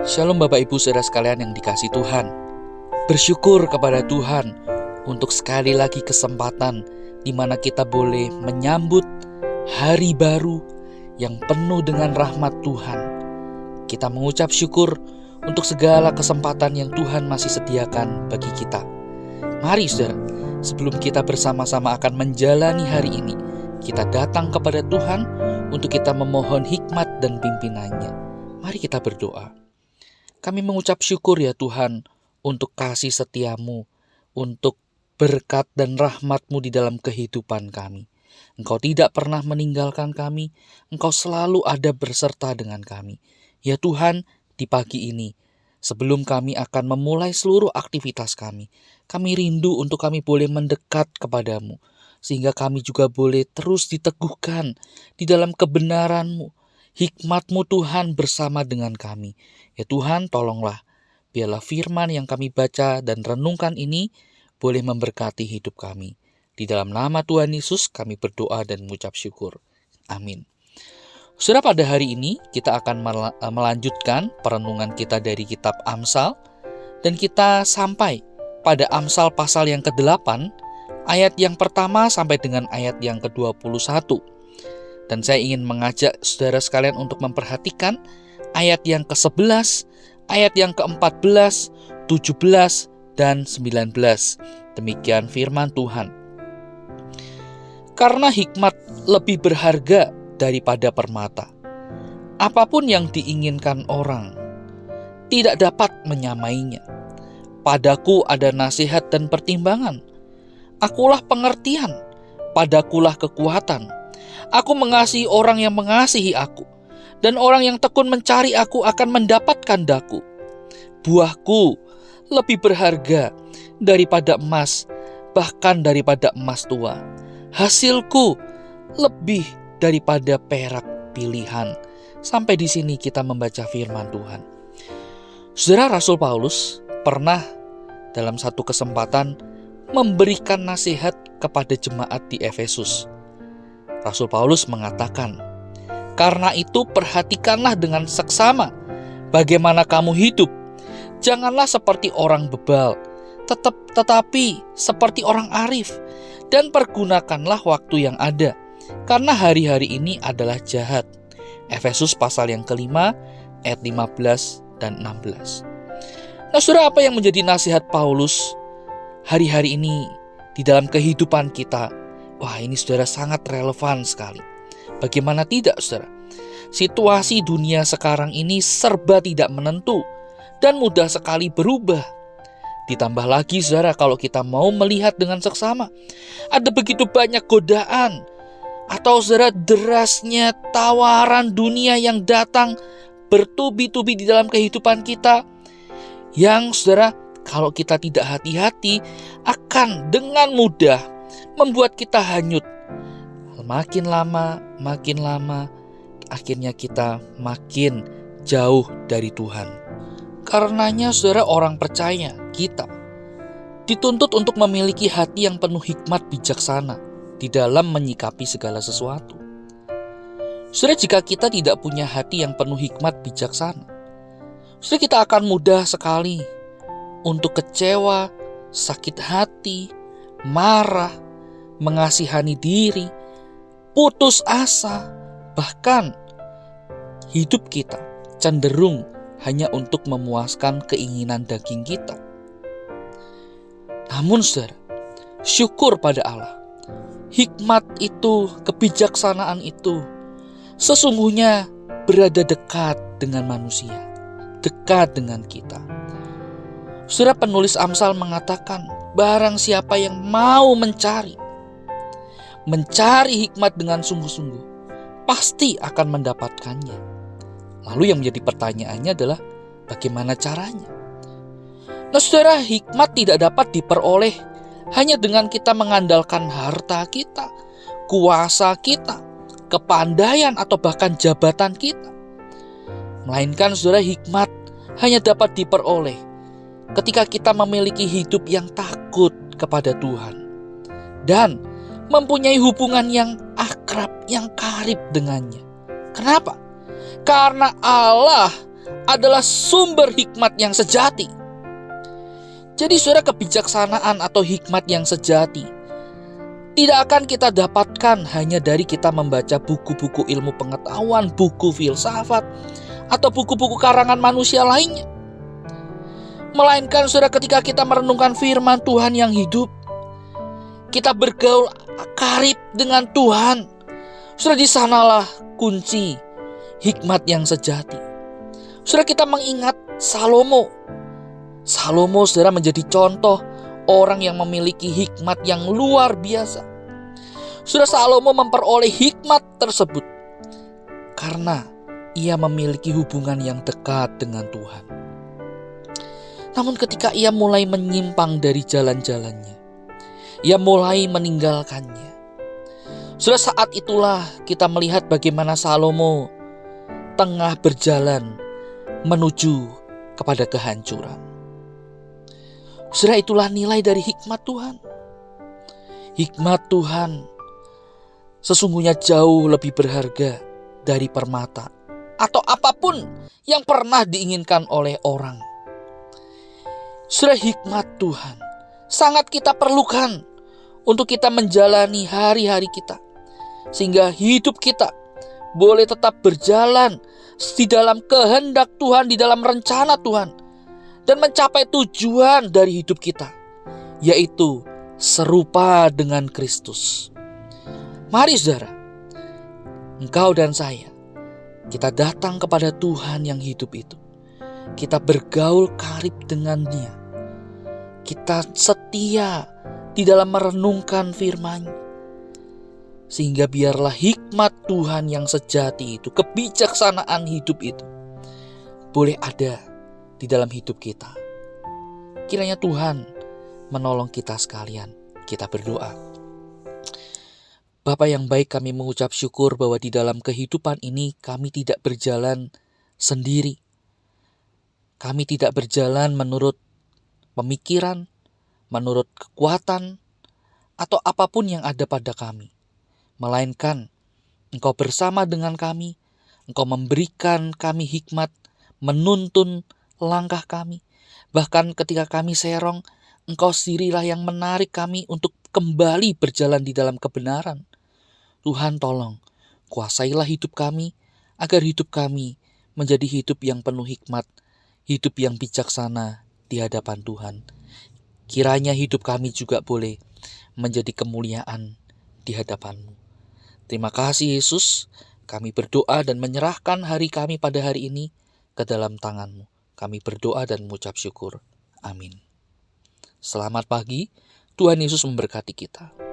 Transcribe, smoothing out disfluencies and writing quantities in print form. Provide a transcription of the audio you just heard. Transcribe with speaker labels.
Speaker 1: Shalom Bapak Ibu Saudara sekalian yang dikasihi Tuhan. Bersyukur kepada Tuhan untuk sekali lagi kesempatan di mana kita boleh menyambut hari baru yang penuh dengan rahmat Tuhan. Kita mengucap syukur untuk segala kesempatan yang Tuhan masih sediakan bagi kita. Mari saudara, sebelum kita bersama-sama akan menjalani hari ini, kita datang kepada Tuhan untuk kita memohon hikmat dan pimpinannya. Mari kita berdoa. Kami mengucap syukur ya Tuhan untuk kasih setiamu, untuk berkat dan rahmat-Mu di dalam kehidupan kami. Engkau tidak pernah meninggalkan kami, Engkau selalu ada berserta dengan kami. Ya Tuhan, di pagi ini, sebelum kami akan memulai seluruh aktivitas kami rindu untuk kami boleh mendekat kepadamu, sehingga kami juga boleh terus diteguhkan di dalam kebenaran-Mu. Hikmat-Mu Tuhan bersama dengan kami. Ya Tuhan, tolonglah, biarlah firman yang kami baca dan renungkan ini boleh memberkati hidup kami. Di dalam nama Tuhan Yesus kami berdoa dan mengucap syukur. Amin. Saudara, pada hari ini kita akan melanjutkan perenungan kita dari kitab Amsal. Dan kita sampai pada Amsal pasal yang ke-8, ayat yang pertama sampai dengan ayat yang ke-21. Dan saya ingin mengajak saudara sekalian untuk memperhatikan ayat yang ke-11, ayat yang ke-14, 17, dan 19. Demikian firman Tuhan. Karena hikmat lebih berharga daripada permata. Apapun yang diinginkan orang tidak dapat menyamainya. Padaku ada nasihat dan pertimbangan. Akulah pengertian, padakulah kekuatan. Aku mengasihi orang yang mengasihi aku, dan orang yang tekun mencari aku akan mendapatkan daku. Buahku lebih berharga daripada emas, bahkan daripada emas tua. Hasilku lebih daripada perak pilihan. Sampai di sini kita membaca firman Tuhan. Saudara, Rasul Paulus pernah dalam satu kesempatan memberikan nasihat kepada jemaat di Efesus. Rasul Paulus mengatakan, "Karena itu perhatikanlah dengan seksama bagaimana kamu hidup. Janganlah seperti orang bebal, tetapi seperti orang arif, dan pergunakanlah waktu yang ada, karena hari-hari ini adalah jahat." Efesus pasal yang kelima, ayat 15 dan 16. Nah, saudara, apa yang menjadi nasihat Paulus hari-hari ini di dalam kehidupan kita? Wah, ini saudara sangat relevan sekali. Bagaimana tidak, saudara? Situasi dunia sekarang ini serba tidak menentu dan mudah sekali berubah. Ditambah lagi, saudara, kalau kita mau melihat dengan seksama, ada begitu banyak godaan atau saudara derasnya tawaran dunia yang datang bertubi-tubi di dalam kehidupan kita, yang saudara, kalau kita tidak hati-hati akan dengan mudah membuat kita hanyut. Makin lama, akhirnya kita makin jauh dari Tuhan. Karenanya saudara, orang percaya kita dituntut untuk memiliki hati yang penuh hikmat bijaksana di dalam menyikapi segala sesuatu. Saudara, jika kita tidak punya hati yang penuh hikmat bijaksana, saudara, kita akan mudah sekali untuk kecewa, sakit hati, marah, mengasihani diri, putus asa, bahkan hidup kita cenderung hanya untuk memuaskan keinginan daging kita. Namun saudara, syukur pada Allah, hikmat itu, kebijaksanaan itu sesungguhnya berada dekat dengan manusia, dekat dengan kita. Saudara, penulis Amsal mengatakan, barang siapa yang mau mencari hikmat dengan sungguh-sungguh, pasti akan mendapatkannya. Lalu yang menjadi pertanyaannya adalah bagaimana caranya? Nah saudara, hikmat tidak dapat diperoleh hanya dengan kita mengandalkan harta kita, kuasa kita, kepandaian atau bahkan jabatan kita. Melainkan saudara, hikmat hanya dapat diperoleh ketika kita memiliki hidup yang takut kepada Tuhan dan mempunyai hubungan yang akrab, yang karib dengannya. Kenapa? Karena Allah adalah sumber hikmat yang sejati. Jadi saudara, kebijaksanaan atau hikmat yang sejati tidak akan kita dapatkan hanya dari kita membaca buku-buku ilmu pengetahuan, buku filsafat, atau buku-buku karangan manusia lainnya. Melainkan saudara, ketika kita merenungkan firman Tuhan yang hidup, kita bergaul karib dengan Tuhan, saudara, di sanalah kunci hikmat yang sejati. Saudara, kita mengingat Salomo, saudara, menjadi contoh orang yang memiliki hikmat yang luar biasa. Saudara, Salomo memperoleh hikmat tersebut karena ia memiliki hubungan yang dekat dengan Tuhan. Namun ketika ia mulai menyimpang dari jalan-jalannya, ia mulai meninggalkannya. Saudara, saat itulah kita melihat bagaimana Salomo tengah berjalan menuju kepada kehancuran. Saudara, itulah nilai dari hikmat Tuhan. Hikmat Tuhan sesungguhnya jauh lebih berharga dari permata atau apapun yang pernah diinginkan oleh orang. Saudara, hikmat Tuhan sangat kita perlukan untuk kita menjalani hari-hari kita, sehingga hidup kita boleh tetap berjalan di dalam kehendak Tuhan, di dalam rencana Tuhan, dan mencapai tujuan dari hidup kita, yaitu serupa dengan Kristus. Mari saudara, engkau dan saya, kita datang kepada Tuhan yang hidup itu. Kita bergaul karib dengan Dia. Kita setia di dalam merenungkan firman-Nya. Sehingga biarlah hikmat Tuhan yang sejati itu, kebijaksanaan hidup itu, boleh ada di dalam hidup kita. Kiranya Tuhan menolong kita sekalian. Kita berdoa. Bapa yang baik, kami mengucap syukur bahwa di dalam kehidupan ini kami tidak berjalan sendiri. Kami tidak berjalan menurut pemikiran, menurut kekuatan, atau apapun yang ada pada kami. Melainkan Engkau bersama dengan kami, Engkau memberikan kami hikmat, menuntun langkah kami. Bahkan ketika kami serong, Engkau sendirilah yang menarik kami untuk kembali berjalan di dalam kebenaran. Tuhan, tolong kuasailah hidup kami, agar hidup kami menjadi hidup yang penuh hikmat, hidup yang bijaksana di hadapan Tuhan. Kiranya hidup kami juga boleh menjadi kemuliaan di hadapan-Mu. Terima kasih Yesus, kami berdoa dan menyerahkan hari kami pada hari ini ke dalam tangan-Mu. Kami berdoa dan mengucap syukur. Amin. Selamat pagi, Tuhan Yesus memberkati kita.